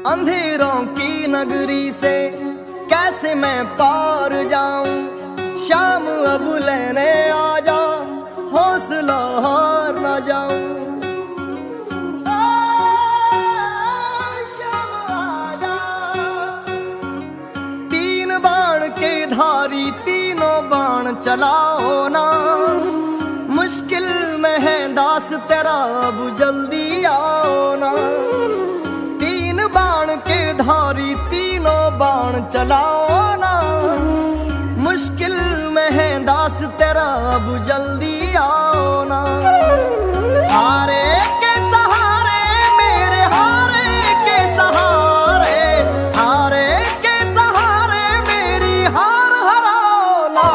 अंधेरों की नगरी से कैसे मैं पार जाऊं। शाम अब लेने आ जा, हौसला हार ना जाऊं। शाम आ जा। तीन बाण के धारी तीनों बाण चलाओ ना। मुश्किल में है दास तेरा, अब जल्दी आओ ना। तीन बाण के धारी तीनों बाण चलाओ ना। मुश्किल में है दास तेरा, अब जल्दी आओ ना। हारे के सहारे मेरे, हारे के सहारे, हारे के सहारे मेरी हार हराओ ना।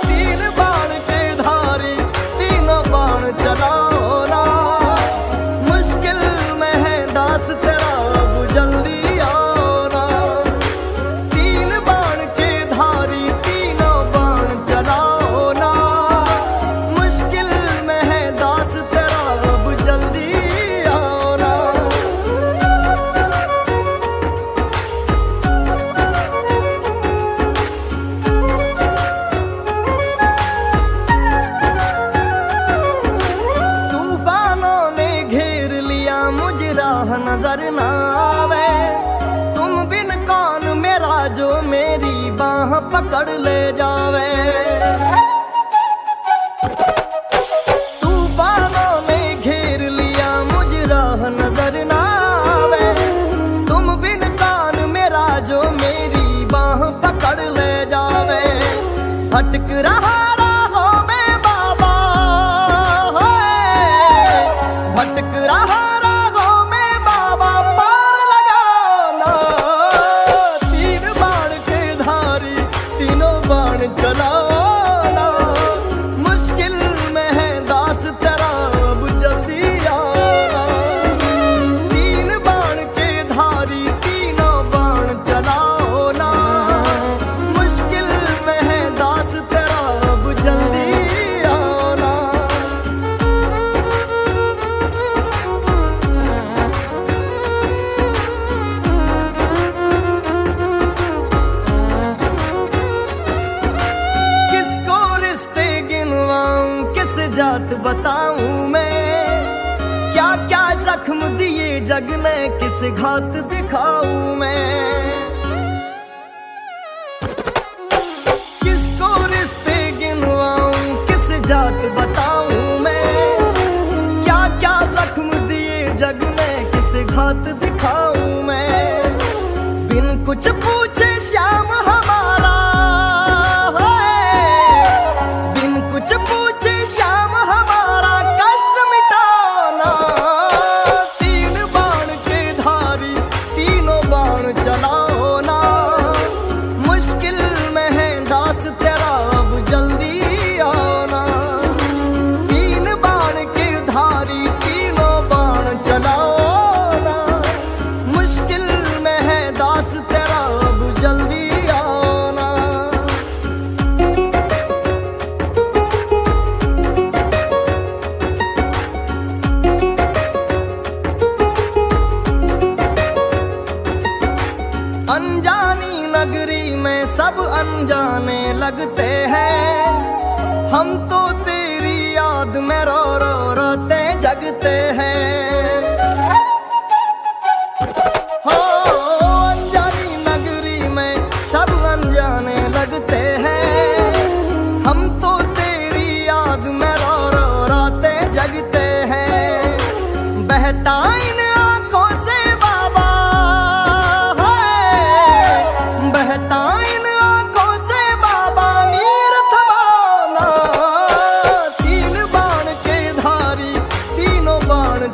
तीन बाण के धारी तीनों बाण चलाओ ना। मुश्किल में है दास तेरा, अब जल्दी आओ ना। तीन बाण के धारी तीनों बाण चलाओ ना। मुश्किल में है दास तेरा, अब जल्दी आओ ना। तूफानों ने घेर लिया, मुझे राह नजर ना आवे। तुम बिन कौन मेरा, जो मेरी बाह पकड़ ले जावे। तूफानों ने घेर लिया, मुझे राह नजर ना आवे। तुम बिन कौन मेरा, जो मेरी बाह पकड़ ले जावे। भटक रहा राहों में बाबा, भटक रहा राहों में बाबा, पार लगाना। तीन बाण के धारी तीनों बाण चलाना। मुश्किल में है दास तेरा, अब जल्दी आना। तीन बाण के धारी तीनों बाण चलाओ ना। मुश्किल में है दास तेरा, अब जल्दी आओ ना। किसको रिश्ते गिनवाऊं, किस जात बताऊं मैं। क्या क्या जख्म दिए जग ने, किस घात दिखाऊं मैं। किसको रिश्ते गिनवाऊं, किस जात बताऊं मैं। क्या क्या जख्म दिए जग ने, किस घात दिखाऊं मैं। बिन कुछ पूछे श्याम हमारा, बिन कुछ पूछे श्याम हमारा, कष्ट मिटाना। तीन बाण के धारी तीनों बाण चलाओ ना। मुश्किल में है दास तेरा, अब जल्दी आओ ना। तीन बाण के धारी तीनों बाण चलाओ ना। मुश्किल में है दास तेरा, अब जल्दी आओ ना। अनजानी नगरी में सब अनजाने लगते हैं। हम तो तेरी याद में रो रो रोते जगते हैं। हो अनजानी नगरी में सब अनजाने लगते हैं। हम तो तेरी याद में रो रो रोते जगते हैं। बहता इन आंखों से बाबा, बहता इन आंखों से बाबा, नीर थमाना। तीन बाण के धारी तीनों बाण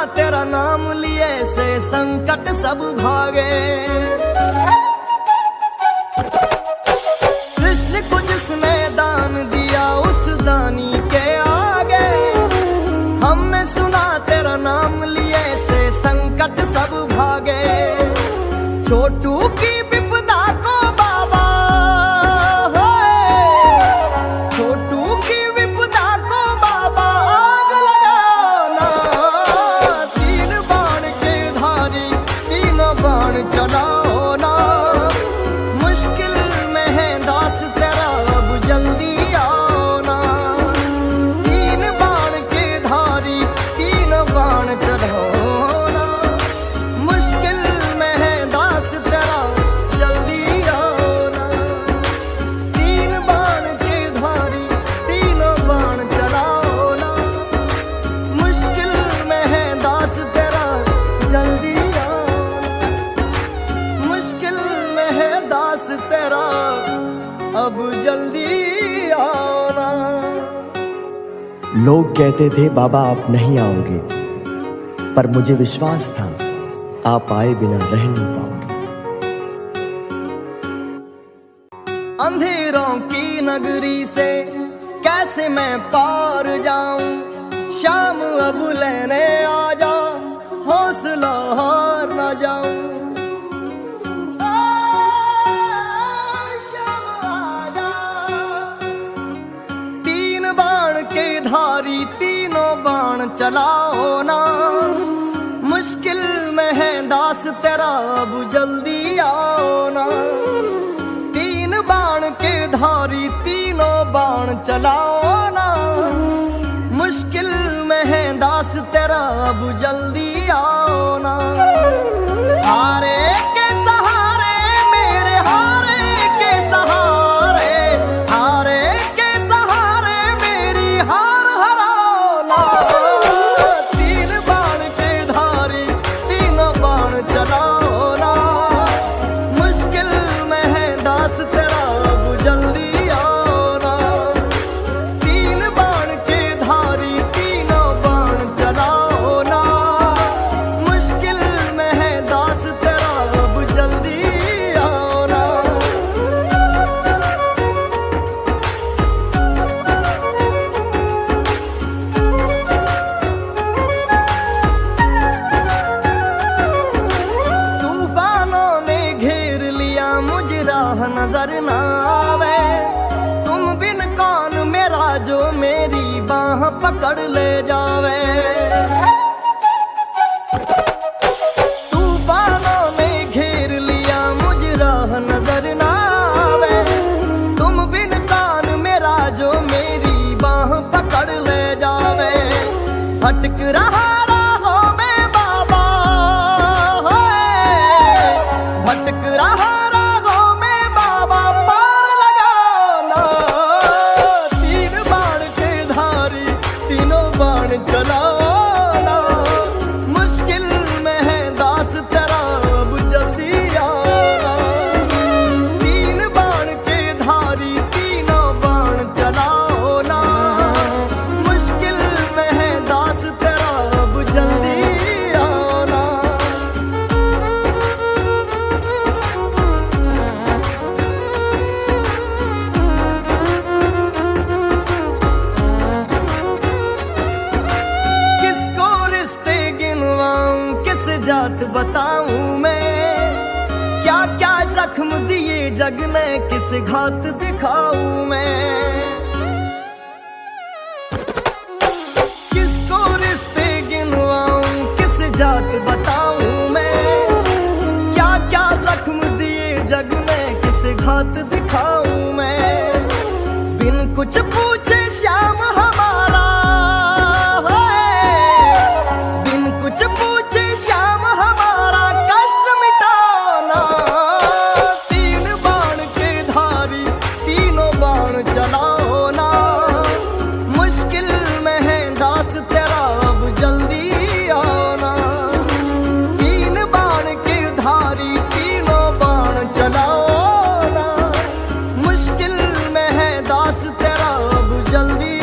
तेरा नाम लिए से संकट सब भागे। कृष्ण को जिसने दान दिया उस दानी के आगे, हमने सुना तेरा नाम लिए से संकट सब भागे। छोटू की विपदा को बाबा, छोटू की विपदा को बाबा आग लगाना। तीन बाण के धारी तीनों बाण चलाओ ना, मुश्किल में है दास तेरा अब जल्दी आओ ना। तीन बाण के धारी तीनों बाण चलाओ ना, मुश्किल में है दास तेरा जल्दी आओ ना। तीन बाण के धारी तीनों बाण चलाओ ना, मुश्किल में है दास तेरा जल्दी आओ ना। मुश्किल में है दास तेरा अब जल्दी आओ ना। लोग कहते थे बाबा आप नहीं आओगे, पर मुझे विश्वास था आप आए बिना रह नहीं पाओगे। अंधेरों की नगरी से कैसे मैं पार जाऊं, शाम अब लेने आ जा, हौसला हार ना जाऊं। शाम आ जा। तीन बाण के धारी तीनों बाण चलाओ ना, मुश्किल में है दास तेरा अब जल्दी आओ ना। तीन बाण के धारी तीनों बाण चलाओ ना, मुश्किल में है दास तेरा अब जल्दी आओ ना। हारे के सहारे मेरे हारे के सहारे, हारे के सहारे मेरी हार हराओ ना। तीन बाण के धारी तीनों बाण चलाओ ना, मुश्किल में है दास तेरा अब जल्दी आओ ना। तीन बाण के धारी तीनों बाण चलाओ ना, मुश्किल में है दास तेरा अब जल्दी आओ ना। तूफानों ने घेर लिया मुझे राह नजर ना आवे, तुम बिन कौन मेरा जो मेरी बाह पकड़ ले जावे। तूफानों ने घेर लिया मुझे राह नजर ना आवे, तुम बिन कौन मेरा जो मेरी बाह पकड़ ले जावे। भटक रहा राहों में बाबा, भटक रहा राहों में बाबा पार लगाना। तीन बाण के धारी तीनों बाण चलाना, मुश्किल में है दास तेरा अब जल्दी आना। तीन बाण के धारी तीनों बाण चलाओ ना, मुश्किल में है दास तेरा अब जल्दी आना। किसको रिश्ते गिनवाऊं किस जात बताऊं मैं, क्या क्या जख्म दिए जग ने किस घात दिखाऊं मैं। किसको रिश्ते गिनवाऊं किस जात बताऊं मैं, क्या क्या जख्म दिए जग ने किस घात दिखाऊं मैं। बिन कुछ पूछे श्याम हमारा, बिन कुछ पूछे श्याम हमारा कष्ट मिटाना। तीन बाण के धारी तीनों बाण चलाओ ना, मुश्किल में है दास तेरा अब जल्दी आना। तीन बाण के धारी तीनों बाण चलाओ ना, मुश्किल में है दास तेरा अब जल्दी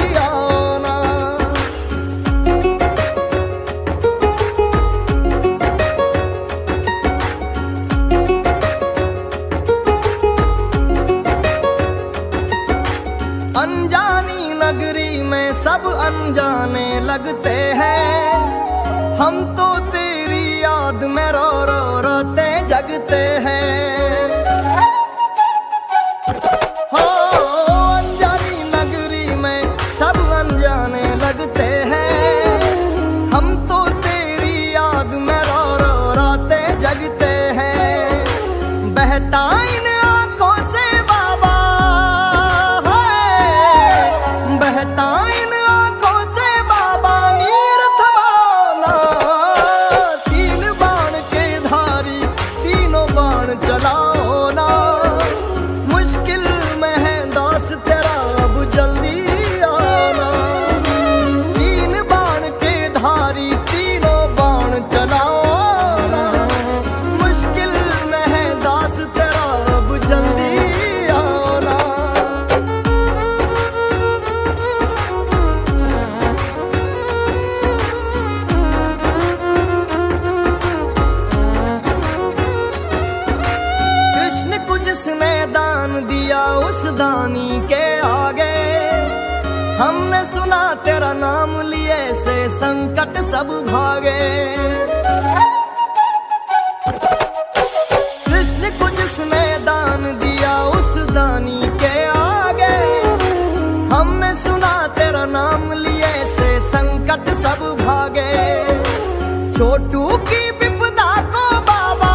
अनजानी नगरी में सब अनजाने लगते हैं। हम तो तेरी याद में रो रो रोते जगते हैं। हो अनजानी नगरी में सब अनजाने लगते हैं। हम तो तेरी याद में रो रो रोते जगते हैं। बहता इन आंखों से बाबा है, बहता इन आंखों से बाबा नीर थमाना। तीन बाण के धारी तीनों बाण चलाओ ना। मुश्किल में है दास तेरा अब जल्दी आना। तीन बाण के धारी तीनों बाण चलाओ ना। मुश्किल में है दास तेरा अब जल्दी आना। कृष्ण को जिसने दान दिया उस दानी के आगे, हमने सुना तेरा नाम लिए से संकट सब भागे। कृष्ण को जिसने दान दिया उस दानी के आगे, हमने सुना तेरा नाम लिए से संकट सब भागे। छोटू की विपदा को बाबा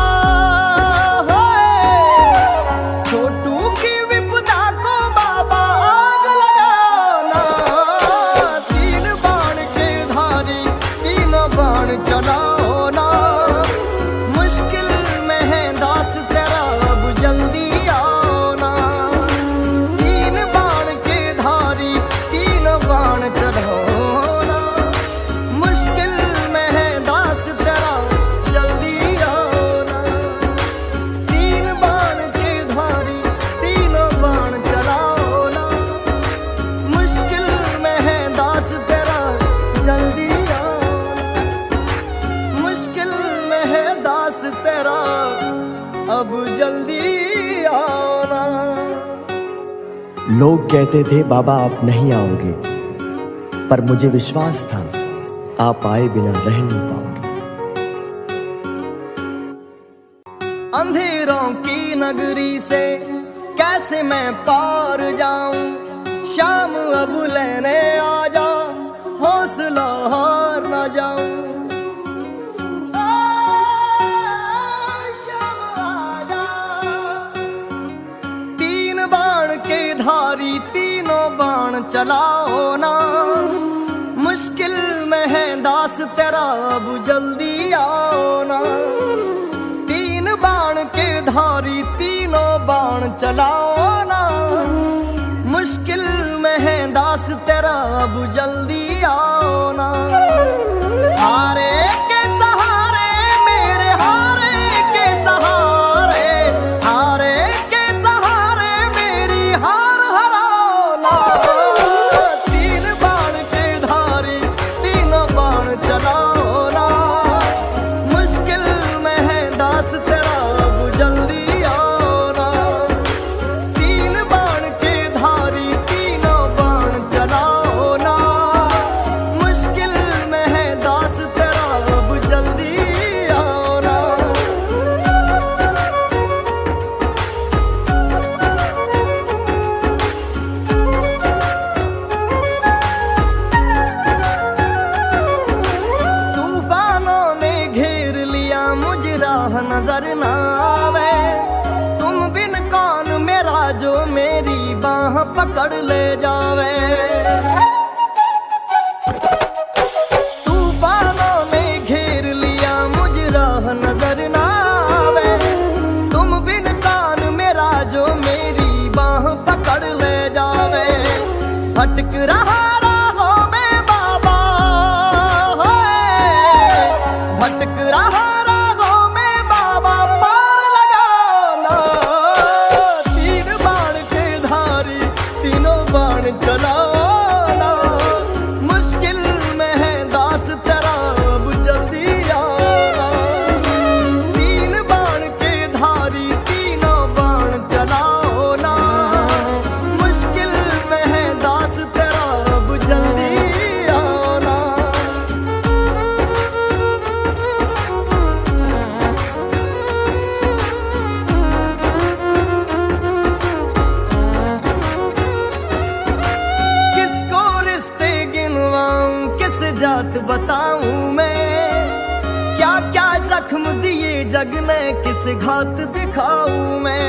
छोटू की विपदा को बाबा आग लगाना। तीन बाण के धारी तीनों बाण चलाओ ना। मुश्किल में है दास तेरा अब जल्दी आना। तीन बाण के धारी तीनों बाण चलाओ ना। मुश्किल में है दास तेरा जल्दी आना। तीन बाण के धारी तीनों बाण चलाओ ना। मुश्किल में है दास तेरा जल्दी आना। मुश्किल में है दास तेरा अब जल्दी आना। लोग कहते थे बाबा आप नहीं आओगे, पर मुझे विश्वास था आप आए बिना रह नहीं पाओगे। अंधेरों की नगरी से कैसे मैं पार जाऊं। शाम अब लेने आ जा, हौसला हार न जाऊं। शाम आ जा। तीन बाण के धारी तीनों बाण चलाओ ना। मुश्किल में है दास तेरा अब जल्दी आओ ना। तीन बाण के धारी तीनों बाण चलाओ ना। मुश्किल में है दास तेरा अब जल्दी आओ ना। हारे के सहारे मेरे हारे के सहारे, हारे के सहारे मेरी हार हराओ ना। तीन बाण के धारी तीनों बाण चलाओ ना। मुश्किल में है दास तेरा अब जल्दी आओ ना। तीन बाण जात बताऊं मैं, क्या क्या जख्म दिए जग ने किस घात दिखाऊं मैं।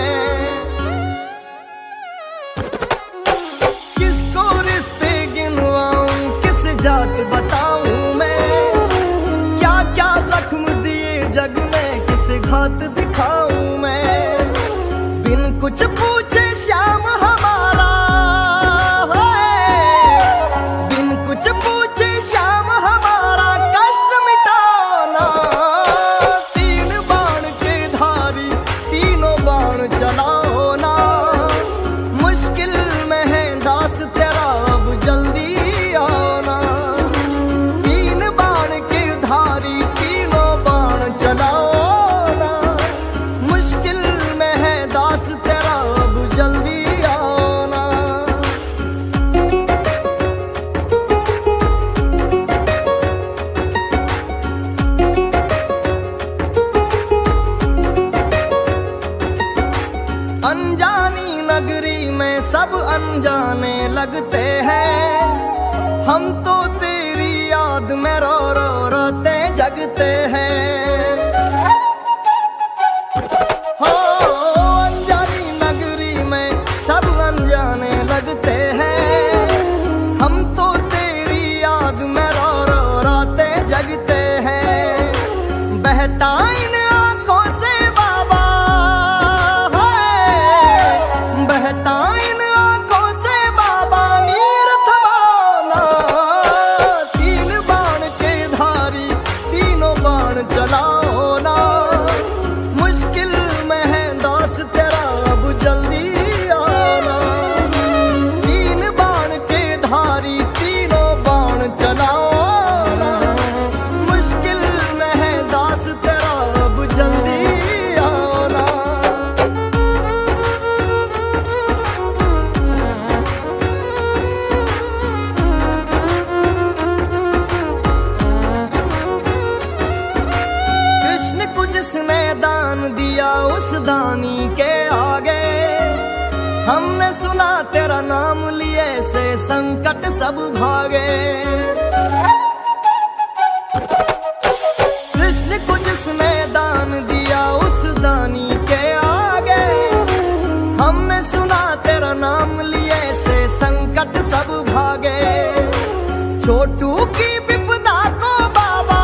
किसको रिश्ते गिनवाऊं किस जात बताऊं मैं, क्या क्या जख्म दिए जग ने किस घात दिखाऊं मैं। बिन कुछ पूछे श्याम हमारा, बिन कुछ पूछे श्याम हमारा कष्ट मिटाना। तीन बाण के धारी तीनों बाण चलाओ ना, मुश्किल में है दास तेरा अब जल्दी आना। तीन बाण के धारी तीनों बाण चलाओ ना, मुश्किल में है दास तेरा अब जल्दी आना। अनजानी नगरी में सब अनजाने लगते हैं, हम तो तेरी याद में रो रो रोते जगते हैं। हो अनजानी नगरी में सब अनजाने लगते हैं, हम तो तेरी याद में रो रो रोते जगते हैं। बहता इन आंखों से बाबा है, बहता इन आंखों से बाबा नीर थमाना। तीन बाण के धारी तीनों बाण चलाओ ना, मुश्किल में है दास तेरा अब जल्दी आना। तीन बाण के धारी तीनों बाण चलाओ ना, मुश्किल में है दास तेरा अब जल्दी आना। कृष्ण को जिसने दान दिया उस दानी के आगे, हमने सुना तेरा नाम लिए से संकट सब भागे। कृष्ण को जिसने दान दिया उस दानी के आगे, हमने सुना तेरा नाम लिए से संकट सब भागे। छोटू की विपदा को बाबा,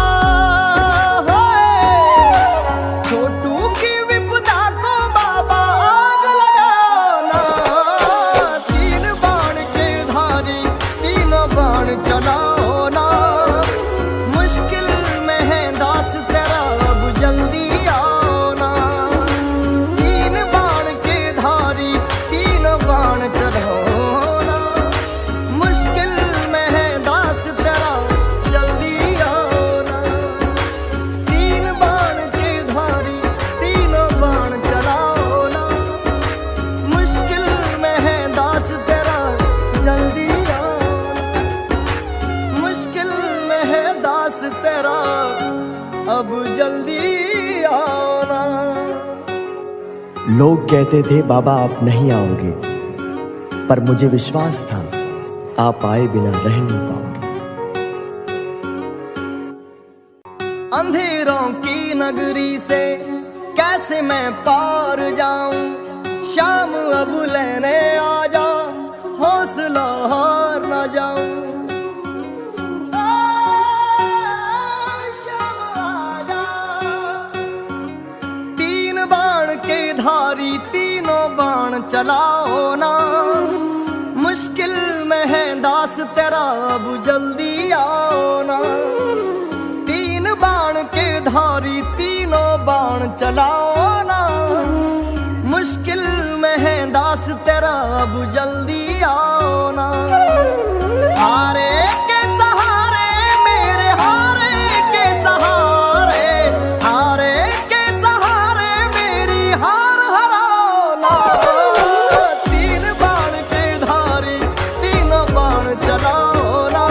छोटू की विपदा को बाबा आग लगाना। तीन बाण के धारी तीनों बाण चलाओ ना, मुश्किल में है दास तेरा अब जल्दी आना। तीन बाण के धारी तीनों बाण चलाओ ना, मुश्किल में है दास तेरा जल्दी आना। तीन बाण के धारी तीनों बाण चलाओ ना, मुश्किल में है दास तेरा जल्दी आना। मुश्किल में है दास तेरा अब जल्दी आना। लोग कहते थे बाबा आप नहीं आओगे, पर मुझे विश्वास था आप आए बिना रह नहीं पाओगे। अंधेरों की नगरी से कैसे मैं पार जाऊं, शाम अब लेने आ जा, हौसला हार न जाऊं। शाम आ जा। तीन बाण के धारी तीनों बाण चलाओ ना, मुश्किल में है दास तेरा अब जल्दी आओ ना। तीन बाण के धारी तीनों बाण चलाओ ना, मुश्किल में है दास तेरा अब जल्दी आओ ना। हारे के सहारे मेरे हारे के सहारे, हारे के सहारे मेरी हार हराओ ना। तीन बाण के धारी तीनों बाण चलाओ ना,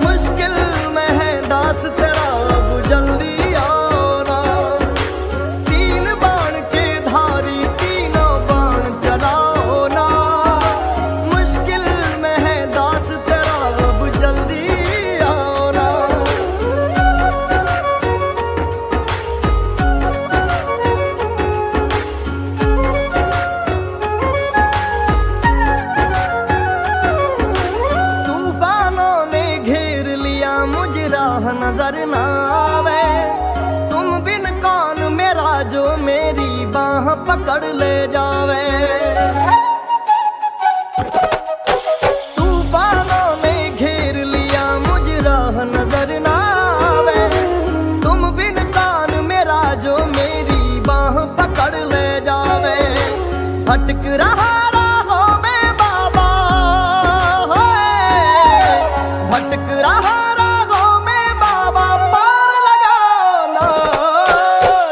मुश्किल में है दास तेरा अब जल्दी आओ ना। तीन बाण के धारी तीनों बाण चलाओ ना, नजर ना आवे। तुम बिन कौन मेरा जो मेरी बाह पकड़ ले जावे। तूफानों ने घेर लिया मुझ राह नजर ना आवे। तुम बिन कौन मेरा जो मेरी बाह पकड़ ले जावे। भटक रहा राहों में बाबा, भटक रहा राहों में बाबा, पार लगाना।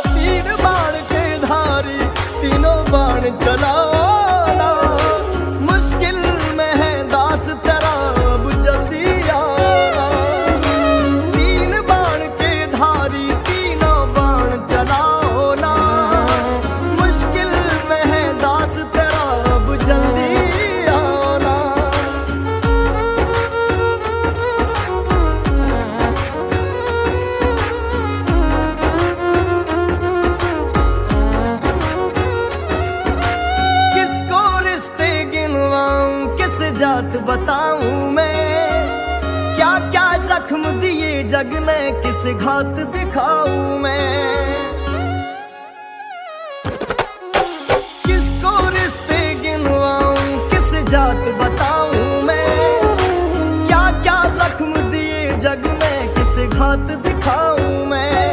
तीन बाण के धारी तीनों बाण चलाना। मुश्किल में है दास तेरा अब जल्दी आना। तीन बाण के धारी तीनों बाण चलाओ ना। मुश्किल में है दास तेरा अब जल्दी आना। किसको रिश्ते गिनवाऊं किस जात बताऊं मैं। क्या क्या जख्म दिए जग ने किस घात दिखाऊं मैं। किसको रिश्ते गिनवाऊं किस जात बताऊं मैं। क्या क्या जख्म दिए जग ने किस घात दिखाऊं मैं।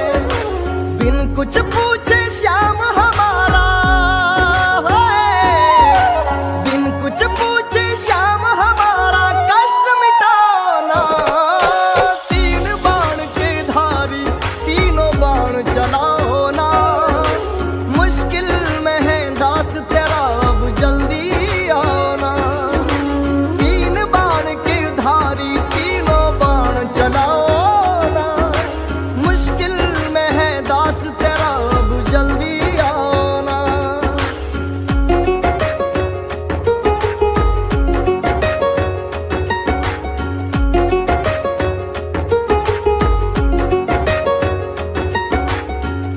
बिन कुछ पूछे श्याम हमारा है। बिन कुछ पूछे श्याम हमारा कष्ट मिटाना। तीन बाण के धारी तीनों बाण चलाओ ना। मुश्किल में है दास तेरा अब जल्दी आना। तीन बाण के धारी तीनों बाण चलाओ ना। मुश्किल में है दास तेरा अब जल्दी आना।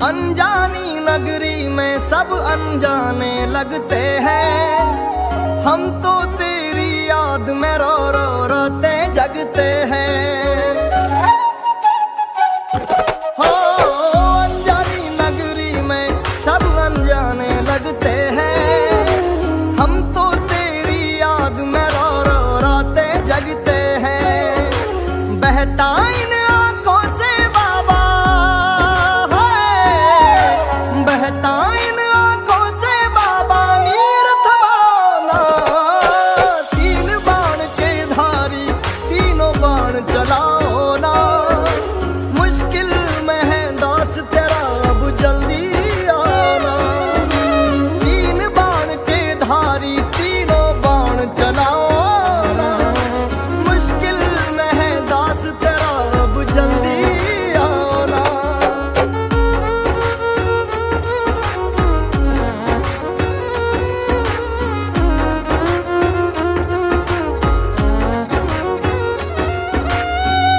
अनजानी नगरी में सब अनजाने लगते हैं। हम तो तेरी याद में रो रो रोते जगते हैं। हो अनजानी नगरी में सब अनजाने लगते हैं। हम तो तेरी याद में रो रो रोते जगते हैं। बहता इन आंखों से बाबा है। बहता इन आंखों से बाबा नीर थमाना। तीन बाण के धारी तीनों बाण चलाओ ना। मुश्किल में है दास तेरा अब जल्दी आना। तीन बाण के धारी तीनों बाण चलाओ ना। मुश्किल में है दास तेरा अब जल्दी आना।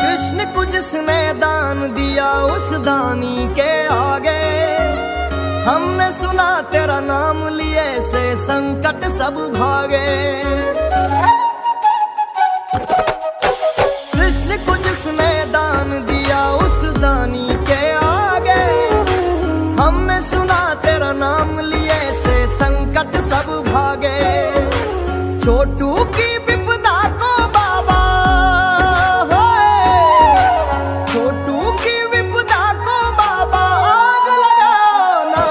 कृष्ण को जिसने दान दिया उस दानी के आगे। हमने सुना तेरा नाम लिए से संकट सब भागे। कृष्ण को जिसने दान दिया उस दानी के आगे। हमने सुना तेरा नाम लिए से संकट सब भागे। छोटू की विपदा को बाबा है। छोटू की विपदा को बाबा आग लगाना।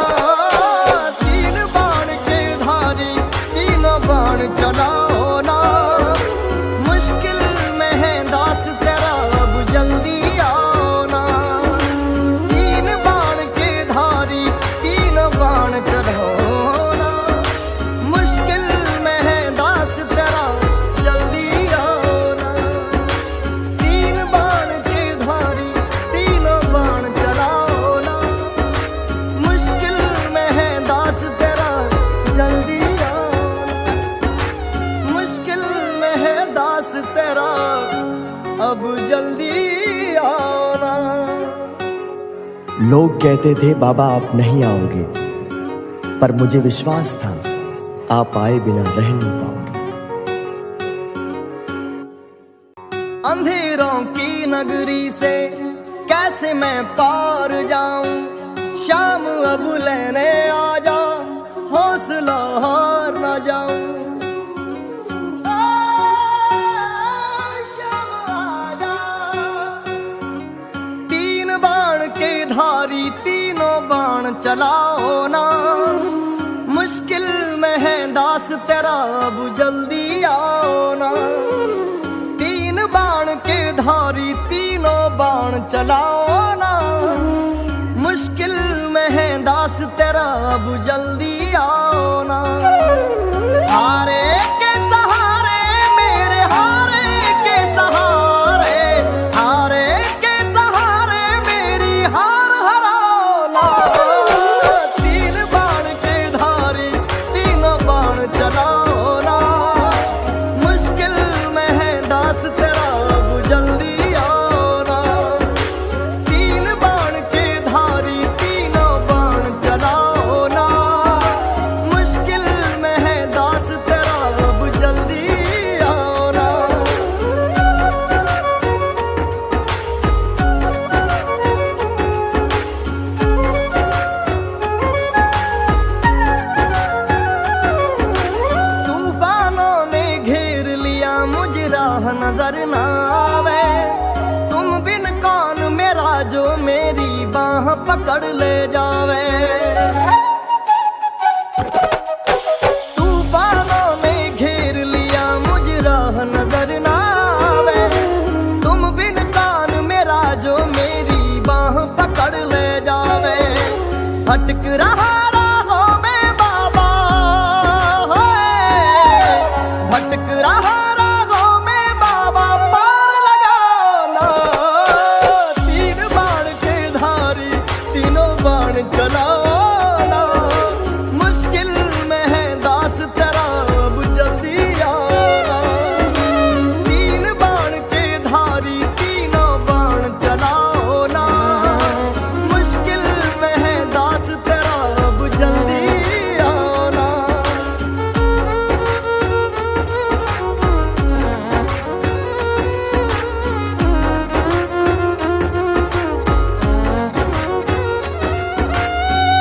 तीन बाण के धारी तीनों बाण चलाओ ना। मुश्किल में है दास तेरा अब जल्दी आना। तीन बाण के धारी तीनों बाण चलाओ ना। मुश्किल में है दास तेरा जल्दी आना। तीन बाण के धारी तीनों बाण चलाओ ना। मुश्किल में है दास तेरा जल्दी आना। मुश्किल में है दास तेरा अब जल्दी आना। लोग कहते थे बाबा आप नहीं आओगे, पर मुझे विश्वास था आप आए बिना रह नहीं पाओगे। अंधेरों की नगरी से कैसे मैं पार जाऊं, शाम अब लेने आ जा, हौसला हार ना जाऊं। शाम आ जा। तीन बाण के धारी तीनों बाण चलाओ ना, मुश्किल में है दास तेरा अब जल्दी आओ ना। तीन बाण के धारी तीनों बाण चलाओ ना, मुश्किल में है दास तेरा अब जल्दी आओ ना। हारे के सहारे मेरे हारे के सहारे, हारे के सहारे मेरी हार हराओ ना। तीन बाण के धारी तीनों बाण चलाओ ना, मुश्किल में है दास तेरा अब जल्दी आओ ना। तीन बाण के धारी तीनों बाण चलाओ ना, मुश्किल में है दास तेरा अब जल्दी आओ ना। तूफानों ने घेर लिया मुझे राह नजर ना आवे, तुम बिन कौन मेरा जो मेरी बाह पकड़ ले जावे। तूफानों ने घेर लिया मुझे राह नजर ना आवे, तुम बिन कौन मेरा जो मेरी बाह पकड़ ले जावे। भटक रहा राहों में बाबा, भटक रहा राहों में बाबा, पार लगाना। तीन बाण के धारी तीनों बाण चलाना, मुश्किल में है दास तेरा अब जल्दी आना। तीन बाण के धारी तीनों बाण चलाओ ना, मुश्किल में है दास तेरा अब जल्दी आओ ना।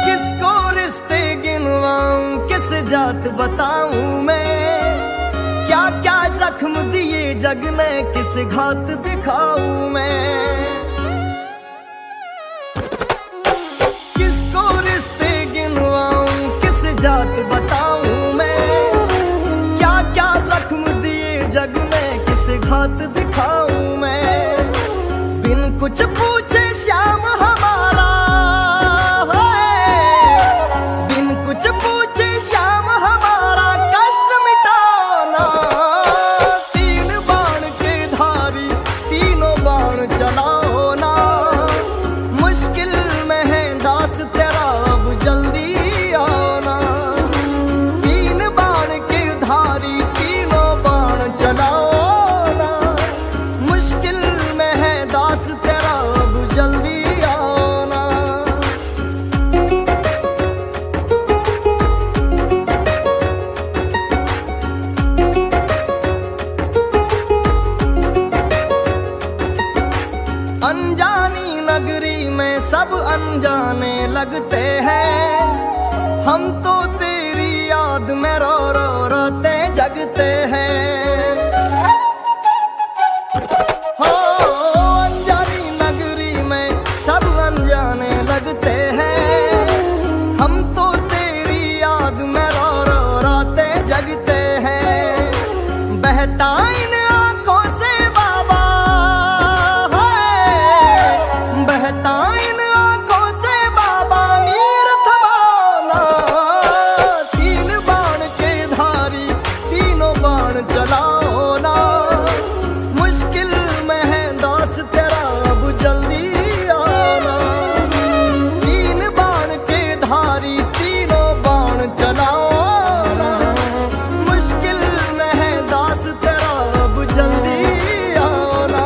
किसको रिश्ते गिनवाऊं, किस जात बताऊं मैं, क्या क्या जख्म दिए जग ने, किस घात दिखाऊं मैं। किसको रिश्ते गिनवाऊं, किस जात बताऊं मैं, क्या क्या जख्म दिए जग ने, किस घात दिखाऊं मैं। बिन कुछ पूछे श्याम हमारा है, बिन कुछ पूछे श्याम हमारा कष्ट मिटाना। तीन बाण के धारी तीनों बाण चलाओ ना, मुश्किल में है दास तेरा अब जल्दी आओ ना। तीन बाण के धारी तीनों बाण चलाओ ना, मुश्किल में है दास तेरा अब जल्दी आओ ना। अनजानी नगरी में सब अनजाने लगते हैं, हम तो तेरी याद में रो रो रोते जगते हैं। हो अनजानी नगरी में सब अनजाने लगते हैं, हम तो तेरी याद में रो रो रोते जगते हैं। बहता इन आंखों से बाबा है, बहता इन आंखों से बाबा नीर थमाना। तीन बाण के धारी तीनों बाण चलाओ ना, मुश्किल में है दास तेरा अब जल्दी आना। तीन बाण के धारी तीनों बाण चलाओ ना, मुश्किल में है दास तेरा अब जल्दी आना।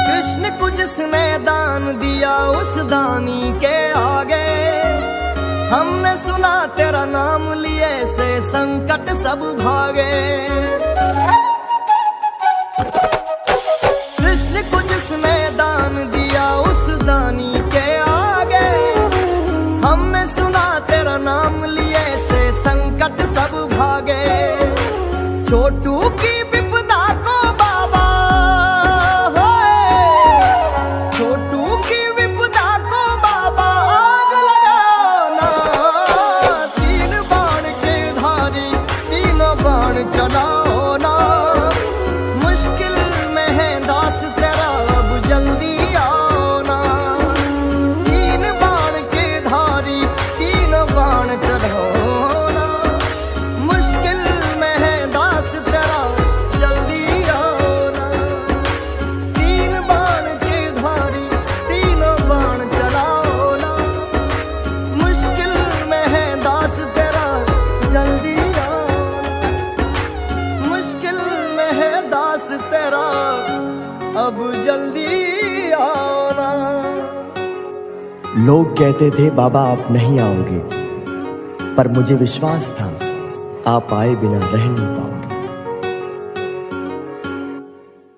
कृष्ण को जिसने दान दिया उस दानी के आगे, हमने सुना तेरा नाम लिए से संकट सब भागे। कृष्ण को जिसने दान दिया उस दानी के आगे, हमने सुना तेरा नाम लिए से संकट सब भागे। छोटू की विपदा को बाबा, छोटू की विपदा को बाबा आग लगाओ ना। तीन बाण के धारी तीनों बाण चलाओ ना। मुश्किल में है दास तेरा अब जल्दी आओ ना। तीन बाण के धारी तीनों बाण चलाओ ना। मुश्किल में है दास तेरा जल्दी आओ ना। तीन बाण के धारी तीनों बाण चलाओ ना। मुश्किल में है दास तेरा जल्दी आओ ना। मुश्किल में है दास तेरा अब जल्दी आओ ना। लोग कहते थे बाबा आप नहीं आओगे, पर मुझे विश्वास था आप आए बिना रह नहीं पाओगे।